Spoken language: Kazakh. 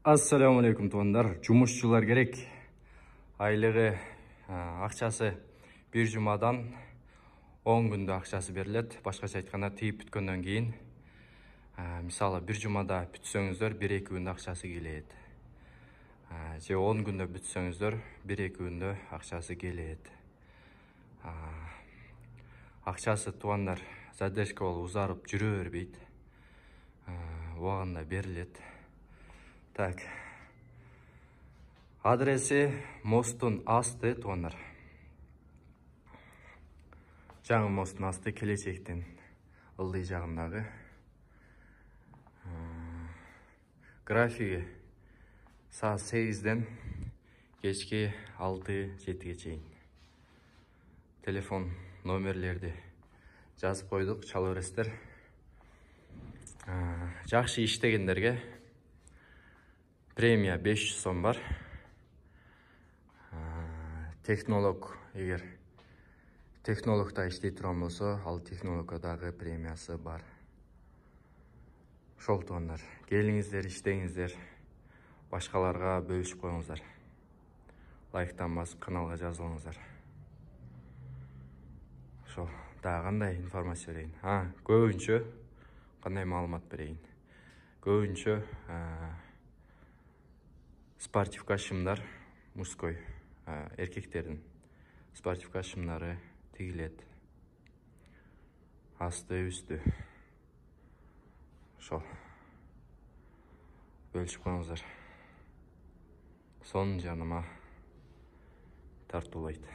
Assalamu alaikum туғандар. Жұмысшылар керек. Айлығы ақшасы бір жұмадан 10 күнді ақшасы беріледі. Башқаша айтқанда тиіп бүткеннен кейін, мысалы бір жұмада бүтсеңіздер, 1-2 күнді ақшасы келеді. Же 10 күнді бүтсеңіздер, 1-2 күнді ақшасы келеді. Ақшасы туғандар задержка ол ұзарып жүре бербейді. Оғанда беріледі. Так, адресі мостың асты туғандар. Жаңы мостың асты келешектен ылдый жағындағы. Графигі саат 8-ден кешке 6-7-ге чейін. Телефон номерлерді жазып қойдық, чала бересіздер. Жақсы іштегендерге премия 500 сом бар. Технолог, егер технологта іштей тұрған болса, ал технологадағы премиясы бар. Шол туғандар, келіңіздер, іштеңіздер, башқаларға бөлішіп қойыңыздар. Лайктан басып, каналға жазылыңыздар. Шол, қандай информация берейін? Көбінше, қандай малымат берейін? Көбінше спортивка шымдар, мужской, еркектердің спортивка шымдары тегіледі. Асты, үсті. Шол. Бөлшіп қойыңыздар. Соның жаныма тартулайды.